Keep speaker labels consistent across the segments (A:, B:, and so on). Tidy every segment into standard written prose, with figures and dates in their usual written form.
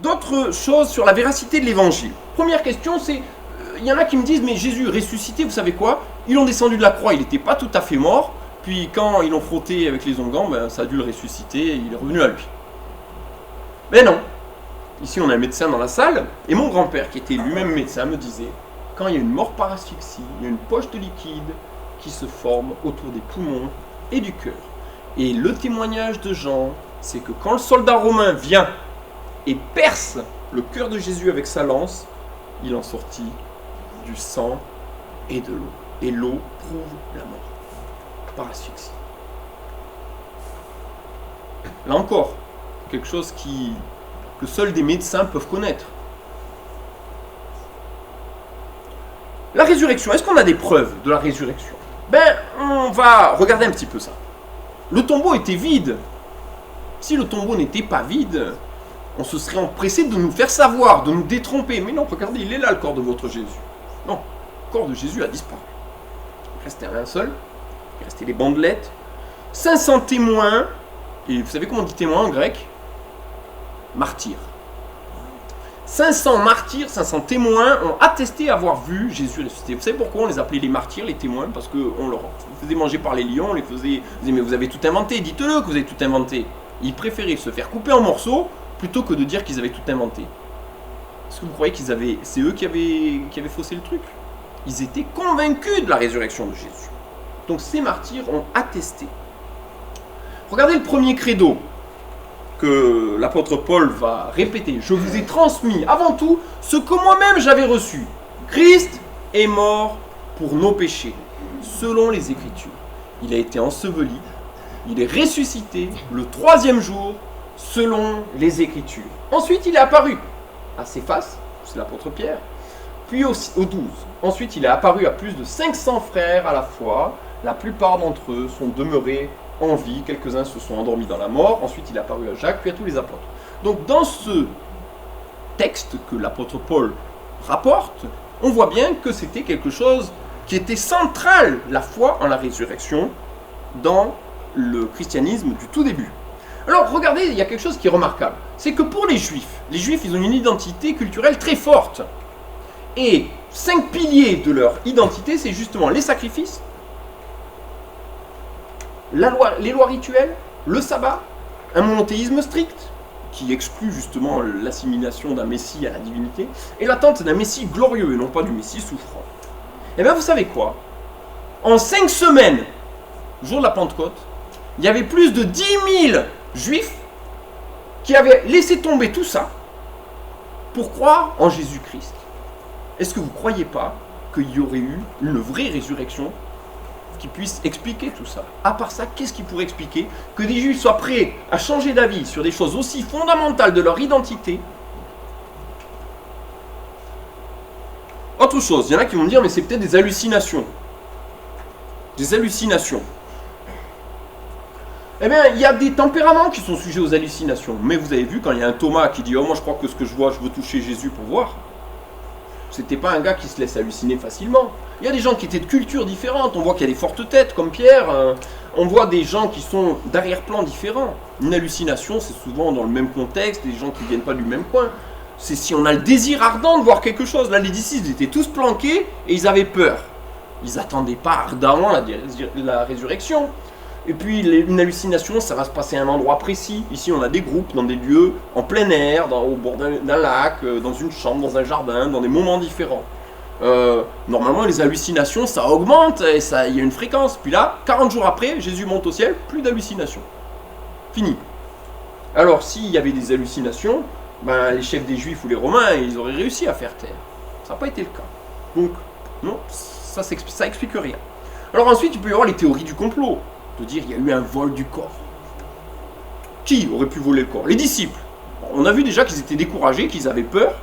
A: d'autres choses sur la véracité de l'évangile. Première question, c'est, il y en a qui me disent, mais Jésus ressuscité, vous savez quoi? Ils l'ont descendu de la croix, il n'était pas tout à fait mort, puis quand ils l'ont frotté avec les onguents, ben, ça a dû le ressusciter, et il est revenu à lui. Mais non. Ici, on a un médecin dans la salle, et mon grand-père, qui était lui-même médecin, me disait, quand il y a une mort par asphyxie, il y a une poche de liquide qui se forme autour des poumons et du cœur. Et le témoignage de Jean, c'est que quand le soldat romain vient et perce le cœur de Jésus avec sa lance, il en sortit du sang et de l'eau. Et l'eau prouve la mort par asphyxie. Là encore, quelque chose que seuls des médecins peuvent connaître. La résurrection, est-ce qu'on a des preuves de la résurrection? Ben, on va regarder un petit peu ça. Le tombeau était vide. Si le tombeau n'était pas vide, on se serait empressé de nous faire savoir, de nous détromper. Mais non, regardez, il est là le corps de votre Jésus. Non, le corps de Jésus a disparu. Il restait un seul, il restait les bandelettes, 500 témoins, et vous savez comment on dit témoin en grec? Martyrs. 500 martyrs, 500 témoins ont attesté avoir vu Jésus ressuscité. Vous savez pourquoi on les appelait les martyrs, les témoins? Parce qu'on leur faisait manger par les lions, on les faisait... Vous disaient, mais vous avez tout inventé, dites-le que vous avez tout inventé. Ils préféraient se faire couper en morceaux plutôt que de dire qu'ils avaient tout inventé. Est-ce que vous croyez c'est eux qui avaient faussé le truc? Ils étaient convaincus de la résurrection de Jésus. Donc ces martyrs ont attesté. Regardez le premier credo que l'apôtre Paul va répéter. Je vous ai transmis avant tout ce que moi-même j'avais reçu. Christ est mort pour nos péchés, selon les Écritures. Il a été enseveli, il est ressuscité le 3e jour, selon les Écritures. Ensuite, il est apparu à Céphas, c'est l'apôtre Pierre, puis aux 12. Ensuite, il est apparu à plus de 500 frères à la fois. La plupart d'entre eux sont demeurés en vie, quelques-uns se sont endormis dans la mort. Ensuite, il est apparu à Jacques, puis à tous les apôtres. Donc, dans ce texte que l'apôtre Paul rapporte, on voit bien que c'était quelque chose qui était central, la foi en la résurrection, dans le christianisme du tout début. Alors, regardez, il y a quelque chose qui est remarquable. C'est que pour les Juifs, ils ont une identité culturelle très forte. Et 5 piliers de leur identité, c'est justement les sacrifices, les lois rituelles, le sabbat, un monothéisme strict, qui exclut justement l'assimilation d'un Messie à la divinité, et l'attente d'un Messie glorieux, et non pas du Messie souffrant. Et bien vous savez quoi? En 5 semaines, jour de la Pentecôte, il y avait plus de 10 000 Juifs qui avaient laissé tomber tout ça pour croire en Jésus-Christ. Est-ce que vous ne croyez pas qu'il y aurait eu une vraie résurrection qui puisse expliquer tout ça? À part ça, qu'est-ce qui pourrait expliquer que des Juifs soient prêts à changer d'avis sur des choses aussi fondamentales de leur identité? Autre chose, il y en a qui vont me dire, mais c'est peut-être des hallucinations. Des hallucinations. Eh bien, il y a des tempéraments qui sont sujets aux hallucinations. Mais vous avez vu, quand il y a un Thomas qui dit « Oh, moi je crois que ce que je vois, je veux toucher Jésus pour voir », c'était pas un gars qui se laisse halluciner facilement. Il y a des gens qui étaient de cultures différentes. On voit qu'il y a des fortes têtes, comme Pierre. On voit des gens qui sont d'arrière-plan différents. Une hallucination, c'est souvent dans le même contexte, des gens qui ne viennent pas du même coin. C'est si on a le désir ardent de voir quelque chose. Là, les disciples étaient tous planqués et ils avaient peur. Ils n'attendaient pas ardemment la résurrection. Et puis, une hallucination, ça va se passer à un endroit précis. Ici, on a des groupes dans des lieux en plein air, au bord d'un lac, dans une chambre, dans un jardin, dans des moments différents. Normalement, les hallucinations, ça augmente et il y a une fréquence. Puis là, 40 jours après, Jésus monte au ciel, plus d'hallucinations. Fini. Alors, s'il y avait des hallucinations, ben, les chefs des Juifs ou les Romains, ils auraient réussi à faire taire. Ça n'a pas été le cas. Donc, non, ça explique rien. Alors ensuite, il peut y avoir les théories du complot. De dire, il y a eu un vol du corps. Qui aurait pu voler le corps? Les disciples. On a vu déjà qu'ils étaient découragés, qu'ils avaient peur.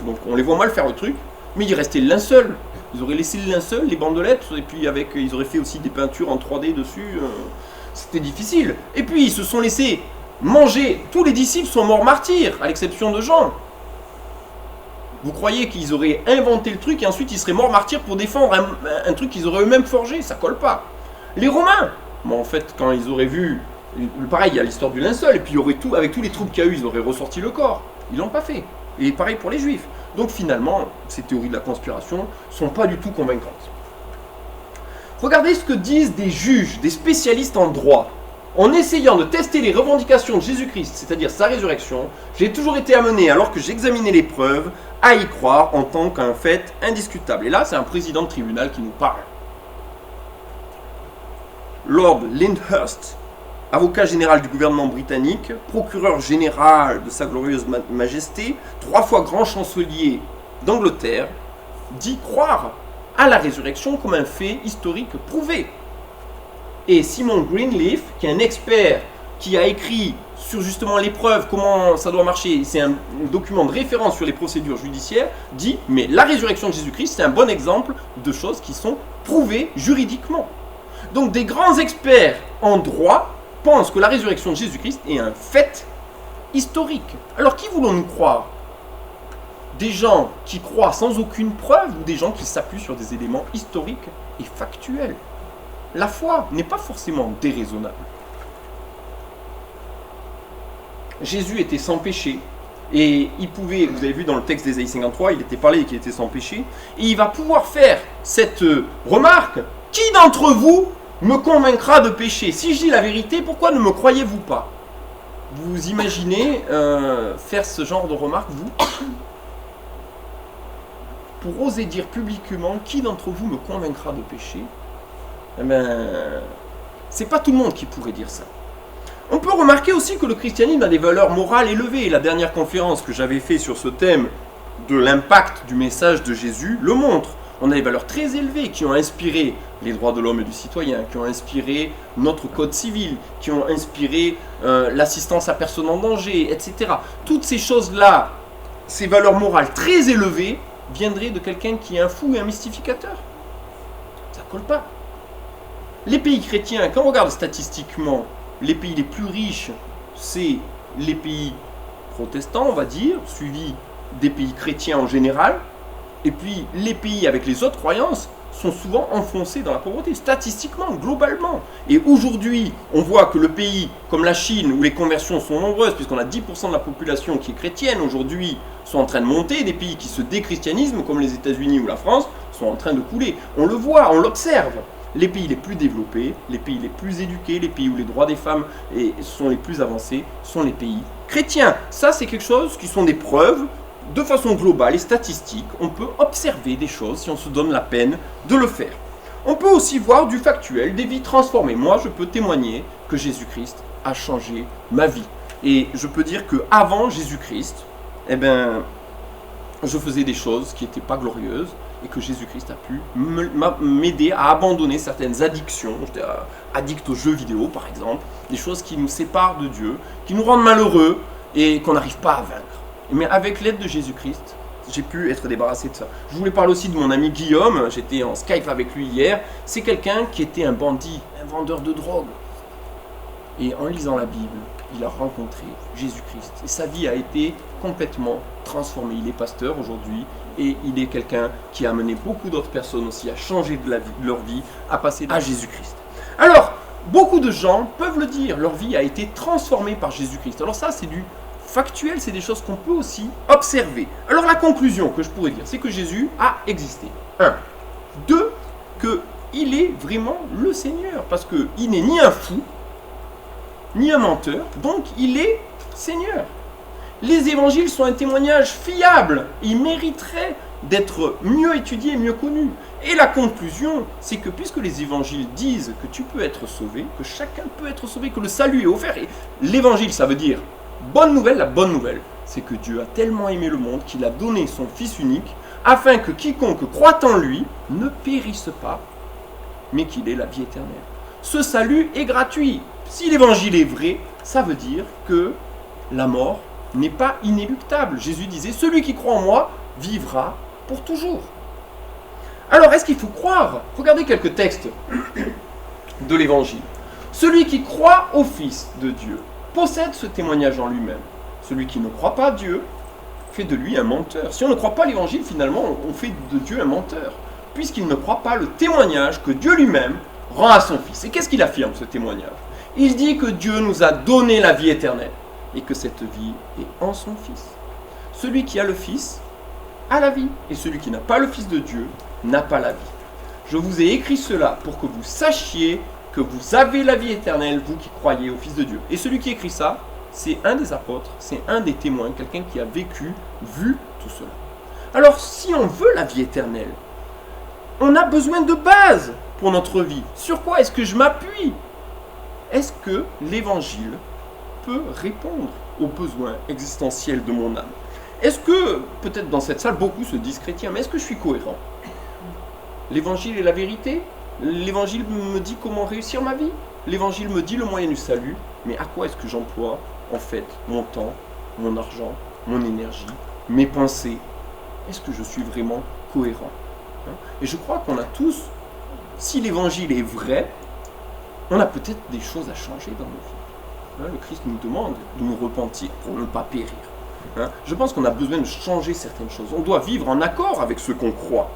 A: Donc on les voit mal faire le truc. Mais il restait le linceul. Ils auraient laissé le linceul, les bandelettes, et puis ils auraient fait aussi des peintures en 3D dessus. C'était difficile. Et puis ils se sont laissés manger. Tous les disciples sont morts martyrs, à l'exception de Jean. Vous croyez qu'ils auraient inventé le truc et ensuite ils seraient morts martyrs pour défendre un truc qu'ils auraient eux-mêmes forgé? Ça colle pas. Les Romains, bon, en fait, quand ils auraient vu, pareil, il y a l'histoire du linceul, et puis il y aurait tout, avec tous les troubles qu'il y a eu, ils auraient ressorti le corps. Ils l'ont pas fait. Et pareil pour les Juifs. Donc finalement, ces théories de la conspiration ne sont pas du tout convaincantes. Regardez ce que disent des juges, des spécialistes en droit. En essayant de tester les revendications de Jésus-Christ, c'est-à-dire sa résurrection, j'ai toujours été amené, alors que j'examinais les preuves, à y croire en tant qu'un fait indiscutable. Et là, c'est un président de tribunal qui nous parle. Lord Lyndhurst, avocat général du gouvernement britannique, procureur général de sa glorieuse majesté, 3 fois grand chancelier d'Angleterre, dit croire à la résurrection comme un fait historique prouvé. Et Simon Greenleaf, qui est un expert qui a écrit sur justement les preuves, comment ça doit marcher, c'est un document de référence sur les procédures judiciaires, dit « Mais la résurrection de Jésus-Christ, c'est un bon exemple de choses qui sont prouvées juridiquement. » Donc des grands experts en droit pensent que la résurrection de Jésus-Christ est un fait historique. Alors qui voulons-nous croire? Des gens qui croient sans aucune preuve ou des gens qui s'appuient sur des éléments historiques et factuels? La foi n'est pas forcément déraisonnable. Jésus était sans péché et il pouvait, vous avez vu dans le texte d'Ésaïe 53, il était parlé qu'il était sans péché, et il va pouvoir faire cette remarque: qui d'entre vous me convaincra de péché? Si je dis la vérité, pourquoi ne me croyez-vous pas? Vous imaginez faire ce genre de remarque, vous? Pour oser dire publiquement, qui d'entre vous me convaincra de péché? Eh bien, c'est pas tout le monde qui pourrait dire ça. On peut remarquer aussi que le christianisme a des valeurs morales élevées. La dernière conférence que j'avais faite sur ce thème de l'impact du message de Jésus le montre. On a des valeurs très élevées qui ont inspiré les droits de l'homme et du citoyen, qui ont inspiré notre code civil, qui ont inspiré l'assistance à personne en danger, etc. Toutes ces choses-là, ces valeurs morales très élevées, viendraient de quelqu'un qui est un fou et un mystificateur. Ça colle pas. Les pays chrétiens, quand on regarde statistiquement, les pays les plus riches, c'est les pays protestants, on va dire, suivis des pays chrétiens en général, et puis les pays avec les autres croyances sont souvent enfoncés dans la pauvreté, statistiquement, globalement. Et aujourd'hui, on voit que le pays comme la Chine, où les conversions sont nombreuses, puisqu'on a 10% de la population qui est chrétienne aujourd'hui, sont en train de monter, des pays qui se déchristianisent, comme les États-Unis ou la France, sont en train de couler. On le voit, on l'observe. Les pays les plus développés, les pays les plus éduqués, les pays où les droits des femmes sont les plus avancés, sont les pays chrétiens. Ça, c'est quelque chose qui sont des preuves de façon globale et statistique. On peut observer des choses si on se donne la peine de le faire. On peut aussi voir du factuel, des vies transformées. Moi, je peux témoigner que Jésus-Christ a changé ma vie. Et je peux dire qu'avant Jésus-Christ, eh ben, je faisais des choses qui n'étaient pas glorieuses, et que Jésus-Christ a pu m'aider à abandonner certaines addictions. J'étais addict aux jeux vidéo, par exemple, des choses qui nous séparent de Dieu, qui nous rendent malheureux et qu'on n'arrive pas à vaincre. Mais avec l'aide de Jésus-Christ, j'ai pu être débarrassé de ça. Je voulais parler aussi de mon ami Guillaume, j'étais en Skype avec lui hier. C'est quelqu'un qui était un bandit, un vendeur de drogue. Et en lisant la Bible, il a rencontré Jésus-Christ. Et sa vie a été complètement transformée. Il est pasteur aujourd'hui et il est quelqu'un qui a amené beaucoup d'autres personnes aussi à changer de leur vie, à passer à Jésus-Christ. Alors, beaucoup de gens peuvent le dire, leur vie a été transformée par Jésus-Christ. Alors ça, c'est du factuel, c'est des choses qu'on peut aussi observer. Alors la conclusion que je pourrais dire, c'est que Jésus a existé. 1. 2, qu'il est vraiment le Seigneur, parce qu'il n'est ni un fou, ni un menteur, donc il est Seigneur. Les évangiles sont un témoignage fiable, ils mériteraient d'être mieux étudiés, mieux connus. Et la conclusion, c'est que puisque les évangiles disent que tu peux être sauvé, que chacun peut être sauvé, que le salut est offert, et l'évangile, ça veut dire bonne nouvelle, la bonne nouvelle, c'est que Dieu a tellement aimé le monde qu'il a donné son Fils unique, afin que quiconque croit en lui ne périsse pas, mais qu'il ait la vie éternelle. Ce salut est gratuit. Si l'évangile est vrai, ça veut dire que la mort n'est pas inéluctable. Jésus disait, celui qui croit en moi vivra pour toujours. Alors, est-ce qu'il faut croire? Regardez quelques textes de l'évangile. Celui qui croit au Fils de Dieu possède ce témoignage en lui-même. Celui qui ne croit pas à Dieu fait de lui un menteur. Si on ne croit pas l'évangile, finalement, on fait de Dieu un menteur, puisqu'il ne croit pas le témoignage que Dieu lui-même rend à son Fils. Et qu'est-ce qu'il affirme, ce témoignage? Il dit que Dieu nous a donné la vie éternelle et que cette vie est en son Fils. Celui qui a le Fils a la vie, et celui qui n'a pas le Fils de Dieu n'a pas la vie. Je vous ai écrit cela pour que vous sachiez que vous avez la vie éternelle, vous qui croyez au Fils de Dieu. Et celui qui écrit ça, c'est un des apôtres, c'est un des témoins, quelqu'un qui a vécu, vu tout cela. Alors, si on veut la vie éternelle, on a besoin de base pour notre vie. Sur quoi est-ce que je m'appuie? Est-ce que l'Évangile peut répondre aux besoins existentiels de mon âme? Est-ce que, peut-être dans cette salle, beaucoup se disent chrétiens, mais est-ce que je suis cohérent? L'Évangile est la vérité? L'Évangile me dit comment réussir ma vie? L'Évangile me dit le moyen du salut, mais à quoi est-ce que j'emploie, en fait, mon temps, mon argent, mon énergie, mes pensées? Est-ce que je suis vraiment cohérent? Et je crois qu'on a tous, si l'Évangile est vrai, on a peut-être des choses à changer dans nos vies. Le Christ nous demande de nous repentir pour ne pas périr. Je pense qu'on a besoin de changer certaines choses. On doit vivre en accord avec ce qu'on croit.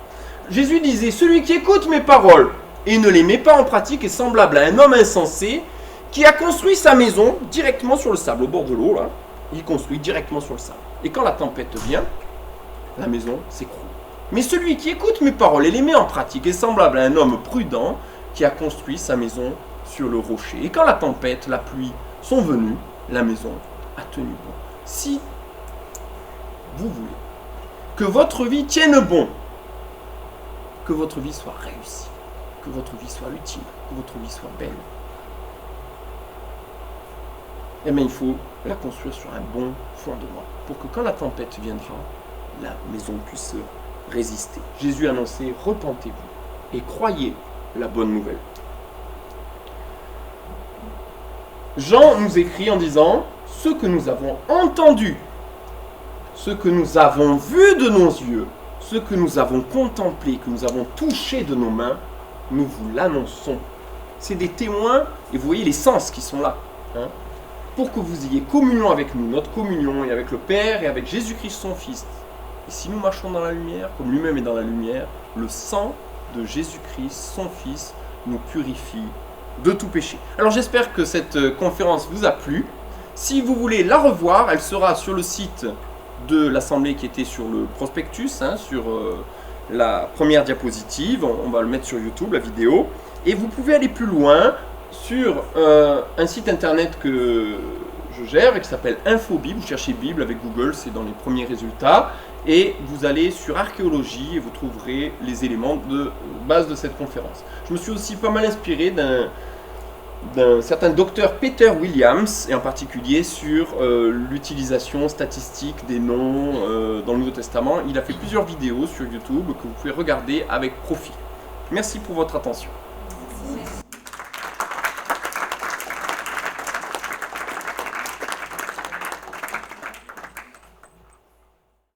A: Jésus disait, celui qui écoute mes paroles et ne les met pas en pratique est semblable à un homme insensé qui a construit sa maison directement sur le sable, au bord de l'eau. Là. Il construit directement sur le sable. Et quand la tempête vient, la maison s'écroule. Mais celui qui écoute mes paroles et les met en pratique est semblable à un homme prudent qui a construit sa maison sur le rocher. Et quand la tempête, la pluie sont venues, la maison a tenu bon. Si vous voulez que votre vie tienne bon, que votre vie soit réussie, que votre vie soit utile, que votre vie soit belle, eh bien il faut la construire sur un bon fondement pour que quand la tempête viendra, la maison puisse résister. Jésus annonçait, repentez-vous et croyez la bonne nouvelle. Jean nous écrit en disant, ce que nous avons entendu, ce que nous avons vu de nos yeux, ce que nous avons contemplé, que nous avons touché de nos mains, nous vous l'annonçons. C'est des témoins, et vous voyez les sens qui sont là, pour que vous ayez communion avec nous, notre communion, et avec le Père, et avec Jésus-Christ son Fils. Et si nous marchons dans la lumière, comme lui-même est dans la lumière, le sang de Jésus-Christ, son Fils, nous purifie de tout péché. Alors j'espère que cette conférence vous a plu. Si vous voulez la revoir, elle sera sur le site de l'Assemblée qui était sur le prospectus, sur la première diapositive. On va le mettre sur YouTube, la vidéo. Et vous pouvez aller plus loin sur un site internet que je gère et qui s'appelle InfoBible. Vous cherchez Bible avec Google, c'est dans les premiers résultats. Et vous allez sur archéologie et vous trouverez les éléments de base de cette conférence. Je me suis aussi pas mal inspiré d'un certain docteur Peter Williams, et en particulier sur l'utilisation statistique des noms dans le Nouveau Testament. Il a fait plusieurs vidéos sur YouTube que vous pouvez regarder avec profit. Merci pour votre attention.